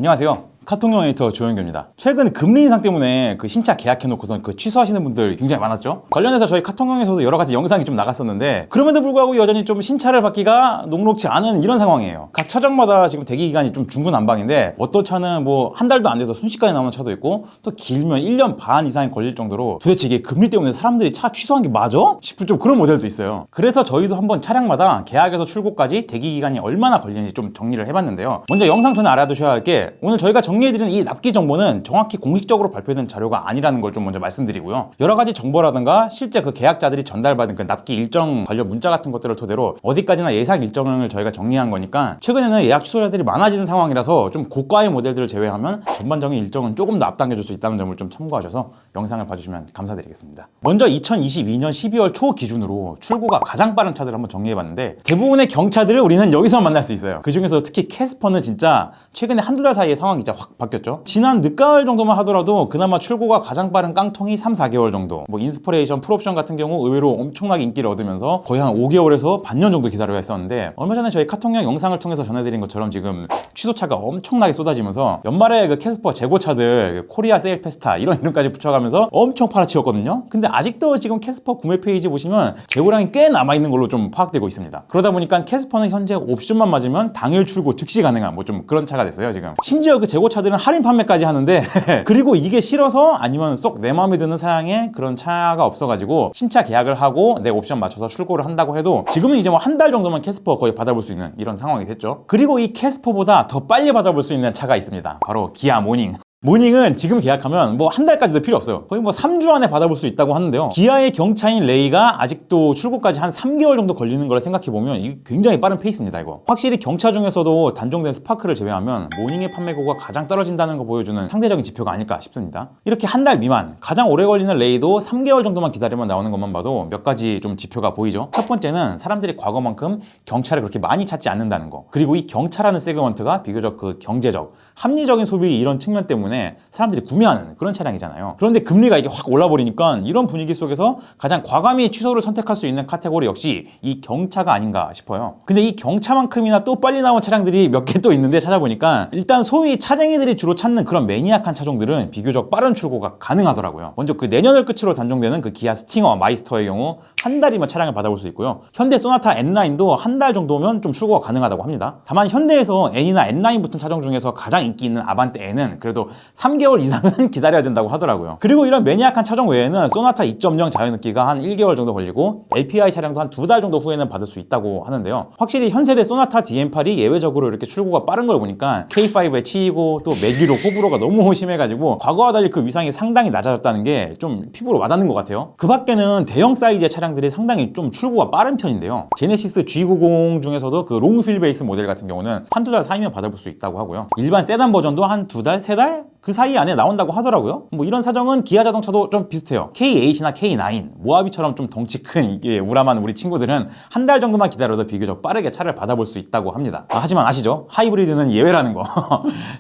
안녕하세요. 카톡용 에디터 조영규입니다. 최근 금리 인상 때문에 그 신차 계약해놓고선 그 취소하시는 분들 굉장히 많았죠. 관련해서 저희 카톡용에서도 여러 가지 영상이 좀 나갔었는데 그럼에도 불구하고 여전히 좀 신차를 받기가 녹록지 않은 이런 상황이에요. 각 차종마다 지금 대기 기간이 좀 중구난방인데 어떤 차는 뭐 한 달도 안 돼서 순식간에 나오는 차도 있고 또 길면 1년 반 이상이 걸릴 정도로 도대체 이게 금리 때문에 사람들이 차 취소한 게 맞아? 싶을 좀 그런 모델도 있어요. 그래서 저희도 한번 차량마다 계약에서 출고까지 대기 기간이 얼마나 걸리는지 좀 정리를 해봤는데요. 먼저 영상 전에 알아두셔야 할 게 오늘 저희가 정리해드리는 이 납기 정보는 정확히 공식적으로 발표된 자료가 아니라는 걸 좀 먼저 말씀드리고요. 여러 가지 정보라든가 실제 그 계약자들이 전달받은 그 납기 일정 관련 문자 같은 것들을 토대로 어디까지나 예상 일정을 저희가 정리한 거니까 최근에는 예약 취소자들이 많아지는 상황이라서 좀 고가의 모델들을 제외하면 전반적인 일정은 조금 더 앞당겨줄 수 있다는 점을 좀 참고하셔서 영상을 봐주시면 감사드리겠습니다. 먼저 2022년 12월 초 기준으로 출고가 가장 빠른 차들을 한번 정리해봤는데 대부분의 경차들을 우리는 여기서 만날 수 있어요. 그 중에서 특히 캐스퍼는 진짜 최근에 한두 달 사이에 상황이 진짜 확 바뀌었죠. 지난 늦가을 정도만 하더라도 그나마 출고가 가장 빠른 깡통이 3-4개월 정도, 뭐 인스퍼레이션, 풀옵션 같은 경우 의외로 엄청나게 인기를 얻으면서 거의 한 5개월에서 반년 정도 기다려야 했었는데 얼마 전에 저희 카톡용 영상을 통해서 전해드린 것처럼 지금 취소차가 엄청나게 쏟아지면서 연말에 그 캐스퍼 재고차들 코리아 세일 페스타 이런 이름까지 붙여가면서 엄청 팔아치웠거든요. 근데 아직도 지금 캐스퍼 구매 페이지 보시면 재고량이 꽤 남아있는 걸로 좀 파악되고 있습니다. 그러다 보니까 캐스퍼는 현재 옵션만 맞으면 당일 출고 즉시 가능한 뭐 좀 그런 차가 됐어요 지금. 심지어 그 재고차들은 할인 판매까지 하는데 그리고 이게 싫어서 아니면 쏙 내 마음에 드는 사양의 그런 차가 없어가지고 신차 계약을 하고 내 옵션 맞춰서 출고를 한다고 해도 지금은 이제 뭐 한 달 정도만 캐스퍼 거의 받아볼 수 있는 이런 상황이 됐죠. 그리고 이 캐스퍼보다 더 빨리 받아볼 수 있는 차가 있습니다. 바로 기아 모닝. 모닝은 지금 계약하면 뭐 한 달까지도 필요 없어요. 거의 뭐 3주 안에 받아볼 수 있다고 하는데요. 기아의 경차인 레이가 아직도 출고까지 한 3개월 정도 걸리는 걸 생각해보면 이게 굉장히 빠른 페이스입니다 이거. 확실히 경차 중에서도 단종된 스파크를 제외하면 모닝의 판매고가 가장 떨어진다는 거 보여주는 상대적인 지표가 아닐까 싶습니다. 이렇게 한 달 미만 가장 오래 걸리는 레이도 3개월 정도만 기다리면 나오는 것만 봐도 몇 가지 좀 지표가 보이죠. 첫 번째는 사람들이 과거만큼 경차를 그렇게 많이 찾지 않는다는 거. 그리고 이 경차라는 세그먼트가 비교적 그 경제적, 합리적인 소비 이런 측면 때문에 사람들이 구매하는 그런 차량이잖아요. 그런데 금리가 이게 확 올라버리니까 이런 분위기 속에서 가장 과감히 취소를 선택할 수 있는 카테고리 역시 이 경차가 아닌가 싶어요. 근데 이 경차만큼이나 또 빨리 나온 차량들이 몇 개 또 있는데 찾아보니까 일단 소위 차쟁이들이 주로 찾는 그런 매니악한 차종들은 비교적 빠른 출고가 가능하더라고요. 먼저 그 내년을 끝으로 단종되는 그 기아 스팅어 마이스터의 경우 한 달이면 차량을 받아볼 수 있고요. 현대 소나타 N9도 한 달 정도면 좀 출고가 가능하다고 합니다. 다만 현대에서 N이나 N9 붙은 차종 중에서 가장 인기 있는 아반떼 N은 그래도 3개월 이상은 기다려야 된다고 하더라고요. 그리고 이런 매니악한 차종 외에는 소나타 2.0 자연흡기가 한 1개월 정도 걸리고 LPI 차량도 한 2달 정도 후에는 받을 수 있다고 하는데요. 확실히 현세대 소나타 DM8이 예외적으로 이렇게 출고가 빠른 걸 보니까 K5에 치이고 또 매기로 호불호가 너무 심해가지고 과거와 달리 그 위상이 상당히 낮아졌다는 게 좀 피부로 와닿는 것 같아요. 그 밖에는 대형 사이즈의 차량들이 상당히 좀 출고가 빠른 편인데요. 제네시스 G90 중에서도 그 롱휠 베이스 모델 같은 경우는 한두 달 사이면 받아볼 수 있다고 하고요. 일반 세단 버전도 한 2달, 3달? 그 사이 안에 나온다고 하더라고요. 뭐 이런 사정은 기아 자동차도 좀 비슷해요. K8이나 K9, 모하비처럼 좀 덩치 큰 이게 우람한 우리 친구들은 한 달 정도만 기다려도 비교적 빠르게 차를 받아볼 수 있다고 합니다. 하지만 아시죠? 하이브리드는 예외라는 거.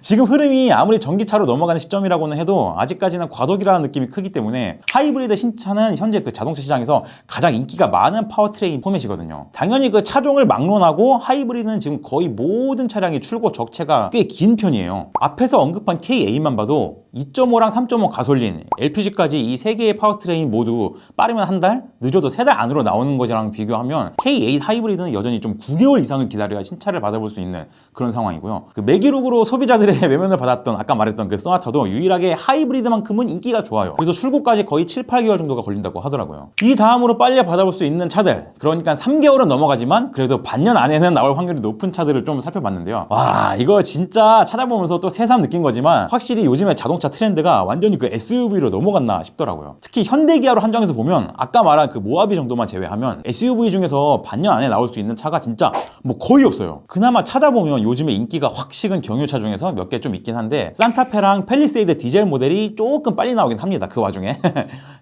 지금 흐름이 아무리 전기차로 넘어가는 시점이라고는 해도 아직까지는 과도기라는 느낌이 크기 때문에 하이브리드 신차는 현재 그 자동차 시장에서 가장 인기가 많은 파워트레인 포맷이거든요. 당연히 그 차종을 막론하고 하이브리드는 지금 거의 모든 차량이 출고 적체가 꽤 긴 편이에요. 앞에서 언급한 K8만 봐도 2.5랑 3.5 가솔린, LPG까지 이 세 개의 파워트레인 모두 빠르면 한 달, 늦어도 3달 안으로 나오는 것이랑 비교하면 K8 하이브리드는 여전히 좀 9개월 이상을 기다려야 신차를 받아볼 수 있는 그런 상황이고요. 그 매기룩으로 소비자들의 외면을 받았던 아까 말했던 그 소나타도 유일하게 하이브리드만큼은 인기가 좋아요. 그래서 출고까지 거의 7-8개월 정도가 걸린다고 하더라고요. 이 다음으로 빨리 받아볼 수 있는 차들, 그러니까 3개월은 넘어가지만 그래도 반년 안에는 나올 확률이 높은 차들을 좀 살펴봤는데요. 와, 이거 진짜 찾아보면서 또 새삼 느낀 거지만 확실히 요즘에 자동차 트렌드가 완전히 그 SUV로 넘어갔나 싶더라고요. 특히 현대기아로 한정해서 보면 아까 말한 그 모하비 정도만 제외하면 SUV 중에서 반년 안에 나올 수 있는 차가 진짜 뭐 거의 없어요. 그나마 찾아보면 요즘에 인기가 확 식은 경유차 중에서 몇 개 좀 있긴 한데 산타페랑 팰리세이드 디젤 모델이 조금 빨리 나오긴 합니다. 그 와중에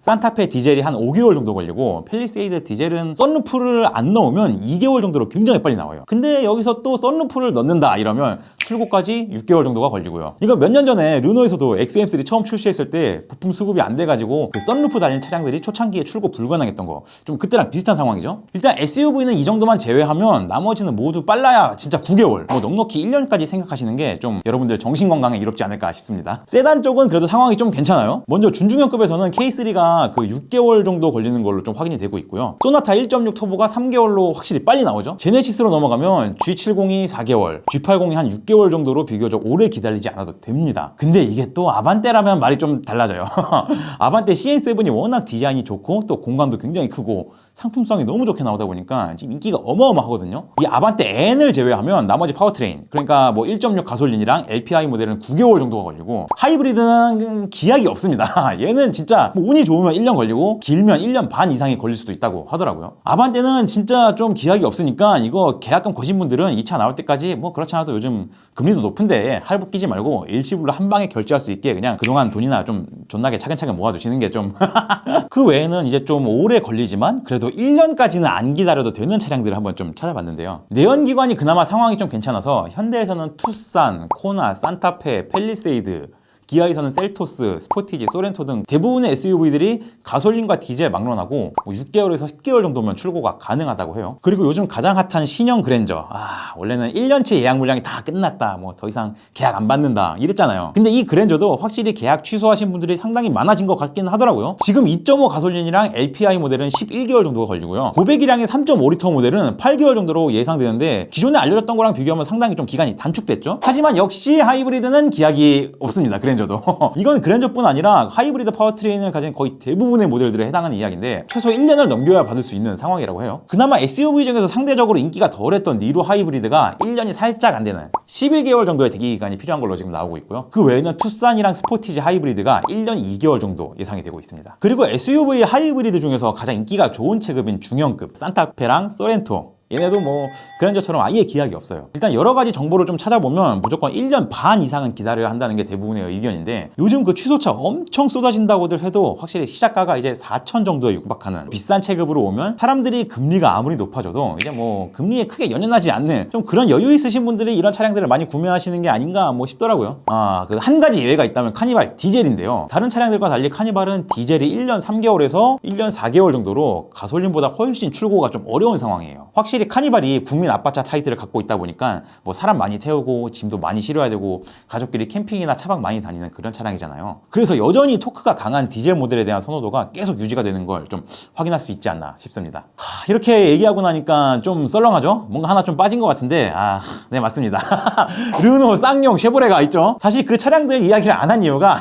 산타페 디젤이 한 5개월 정도 걸리고 팰리세이드 디젤은 썬루프를 안 넣으면 2개월 정도로 굉장히 빨리 나와요. 근데 여기서 또 썬루프를 넣는다 이러면 출고까지 6개월 정도가 걸리고요. 이거 몇 년 전에 르노에서도 XM3 처음 출시했을 때 부품 수급이 안 돼가지고 그 썬루프 달린 차량들이 초창기에 출고 불가능했던 거, 좀 그때랑 비슷한 상황이죠. 일단 SUV는 이 정도만 제외하면 나머지는 모두 빨라야 진짜 9개월, 뭐 넉넉히 1년까지 생각하시는 게 좀 여러분들 정신건강에 이롭지 않을까 싶습니다. 세단 쪽은 그래도 상황이 좀 괜찮아요. 먼저 준중형급에서는 K3가 그 6개월 정도 걸리는 걸로 좀 확인이 되고 있고요. 소나타 1.6 터보가 3개월로 확실히 빨리 나오죠. 제네시스로 넘어가면 G70이 4개월, G80이 한 6개월 정도로 비교적 오래 기다리지 않아도 됩니다. 근데 이게 또 아반떼라면 말이 좀 달라져요. 아반떼 CN7이 워낙 디자인이 좋고 또 공간도 굉장히 크고 상품성이 너무 좋게 나오다 보니까 지금 인기가 어마어마하거든요. 이 아반떼 N을 제외하면 나머지 파워트레인, 그러니까 뭐 1.6 가솔린이랑 LPI 모델은 9개월 정도가 걸리고, 하이브리드는 기약이 없습니다. 얘는 진짜 뭐 운이 좋으면 1년 걸리고 길면 1년 반 이상이 걸릴 수도 있다고 하더라고요. 아반떼는 진짜 좀 기약이 없으니까 이거 계약금 거신 분들은 이 차 나올 때까지 뭐 그렇지 않아도 요즘 금리도 높은데 할부 끼지 말고 일시불로 한 방에 결제할 수 있게 그냥 그동안 돈이나 좀 존나게 차근차근 모아두시는 게 좀 그 외에는 이제 좀 오래 걸리지만 그래도 1년까지는 안 기다려도 되는 차량들을 한번 좀 찾아봤는데요. 내연기관이 그나마 상황이 좀 괜찮아서 현대에서는 투싼, 코나, 산타페, 팰리세이드, 기아에서는 셀토스, 스포티지, 소렌토 등 대부분의 SUV들이 가솔린과 디젤 막론하고 6개월에서 10개월 정도면 출고가 가능하다고 해요. 그리고 요즘 가장 핫한 신형 그랜저, 원래는 1년치 예약 물량이 다 끝났다, 뭐 더 이상 계약 안 받는다 이랬잖아요. 근데 이 그랜저도 확실히 계약 취소하신 분들이 상당히 많아진 것 같긴 하더라고요. 지금 2.5 가솔린이랑 LPI 모델은 11개월 정도가 걸리고요. 고배기량의 3.5리터 모델은 8개월 정도로 예상되는데 기존에 알려졌던 거랑 비교하면 상당히 좀 기간이 단축됐죠. 하지만 역시 하이브리드는 기약이 없습니다. 그랜저도. 이건 그랜저뿐 아니라 하이브리드 파워트레인을 가진 거의 대부분의 모델들에 해당하는 이야기인데 최소 1년을 넘겨야 받을 수 있는 상황이라고 해요. 그나마 SUV 중에서 상대적으로 인기가 덜했던 니로 하이브리드가 1년이 살짝 안 되는 11개월 정도의 대기 기간이 필요한 걸로 지금 나오고 있고요. 그 외에는 투싼이랑 스포티지 하이브리드가 1년 2개월 정도 예상이 되고 있습니다. 그리고 SUV 하이브리드 중에서 가장 인기가 좋은 체급인 중형급 산타페랑 소렌토, 얘네도 뭐 그랜저처럼 아예 기약이 없어요. 일단 여러 가지 정보를 좀 찾아보면 무조건 1년 반 이상은 기다려야 한다는 게 대부분의 의견인데, 요즘 그 취소차 엄청 쏟아진다고들 해도 확실히 시작가가 이제 4천 정도에 육박하는 비싼 체급으로 오면 사람들이 금리가 아무리 높아져도 이제 뭐 금리에 크게 연연하지 않는 좀 그런 여유 있으신 분들이 이런 차량들을 많이 구매하시는 게 아닌가 뭐 싶더라고요. 그 한 가지 예외가 있다면 카니발 디젤인데요. 다른 차량들과 달리 카니발은 디젤이 1년 3개월에서 1년 4개월 정도로 가솔린보다 훨씬 출고가 좀 어려운 상황이에요. 확실히 카니발이 국민 아빠차 타이틀을 갖고 있다 보니까 뭐 사람 많이 태우고 짐도 많이 실어야 되고 가족끼리 캠핑이나 차박 많이 다니는 그런 차량이잖아요. 그래서 여전히 토크가 강한 디젤 모델에 대한 선호도가 계속 유지가 되는 걸 좀 확인할 수 있지 않나 싶습니다. 이렇게 얘기하고 나니까 좀 썰렁하죠? 뭔가 하나 좀 빠진 것 같은데 네, 맞습니다. 르노, 쌍용, 쉐보레가 있죠? 사실 그 차량들 이야기를 안 한 이유가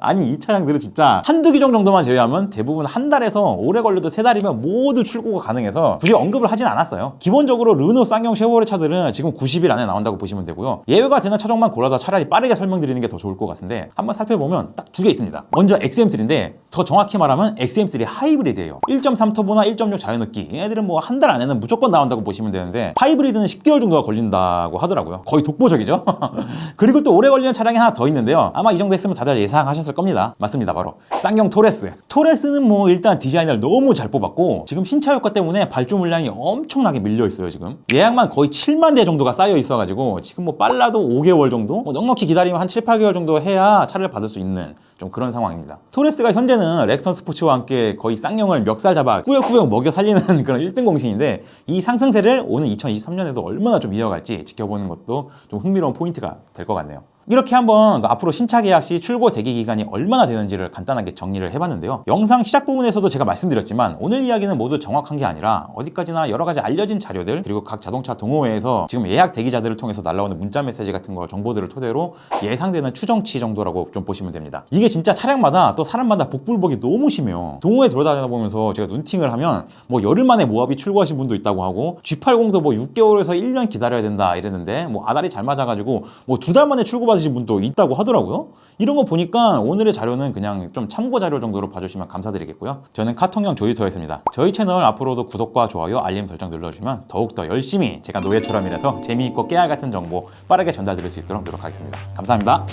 아니 이 차량들은 진짜 한두 기종 정도만 제외하면 대부분 한 달에서 오래 걸려도 세 달이면 모두 출고가 가능해서 굳이 언급을 하진 않았어요. 기본적으로 르노, 쌍용, 쉐보레 차들은 지금 90일 안에 나온다고 보시면 되고요. 예외가 되는 차종만 골라서 차라리 빠르게 설명드리는 게 더 좋을 것 같은데, 한번 살펴보면 딱 두 개 있습니다. 먼저 XM3인데 더 정확히 말하면 XM3 하이브리드예요. 1.3 터보나 1.6 자연흡기, 얘네들은 뭐 한 달 안에는 무조건 나온다고 보시면 되는데 하이브리드는 10개월 정도가 걸린다고 하더라고요. 거의 독보적이죠. 그리고 또 오래 걸리는 차량이 하나 더 있는데요. 아마 이 정도 했으면 다들 예상하셨을 겁니다. 맞습니다. 바로 쌍용 토레스. 토레스는 뭐 일단 디자인을 너무 잘 뽑았고 지금 신차 효과 때문에 발주 물량이 엄청나게 밀려 있어요. 지금 예약만 거의 7만 대 정도가 쌓여 있어가지고 지금 뭐 빨라도 5개월 정도, 뭐 넉넉히 기다리면 한 7, 8개월 정도 해야 차를 받을 수 있는 좀 그런 상황입니다. 토레스가 현재는 렉선 스포츠와 함께 거의 쌍용을 멱살 잡아 꾸역꾸역 먹여 살리는 그런 1등 공신인데, 이 상승세를 오는 2023년에도 얼마나 좀 이어갈지 지켜보는 것도 좀 흥미로운 포인트가 될 것 같네요. 이렇게 한번 앞으로 신차 계약 시 출고 대기 기간이 얼마나 되는지를 간단하게 정리를 해봤는데요. 영상 시작 부분에서도 제가 말씀드렸지만 오늘 이야기는 모두 정확한 게 아니라 어디까지나 여러 가지 알려진 자료들, 그리고 각 자동차 동호회에서 지금 예약 대기자들을 통해서 날라오는 문자 메시지 같은 거 정보들을 토대로 예상되는 추정치 정도라고 좀 보시면 됩니다. 이게 진짜 차량마다 또 사람마다 복불복이 너무 심해요. 동호회 돌아다니다 보면서 제가 눈팅을 하면 뭐 열흘 만에 모하비 출고하신 분도 있다고 하고, G80도 뭐 6개월에서 1년 기다려야 된다 이랬는데 뭐 아다리 잘 맞아가지고 뭐 2달 만에 출고받으신 분도 있다고 하더라고요. 이런 거 보니까 오늘의 자료는 그냥 좀 참고 자료 정도로 봐주시면 감사드리겠고요. 저는 카통형 조이터였습니다. 저희 채널 앞으로도 구독과 좋아요, 알림 설정 눌러주시면 더욱더 열심히 제가 노예처럼 일해서 재미있고 깨알 같은 정보 빠르게 전달드릴 수 있도록 노력하겠습니다. 감사합니다.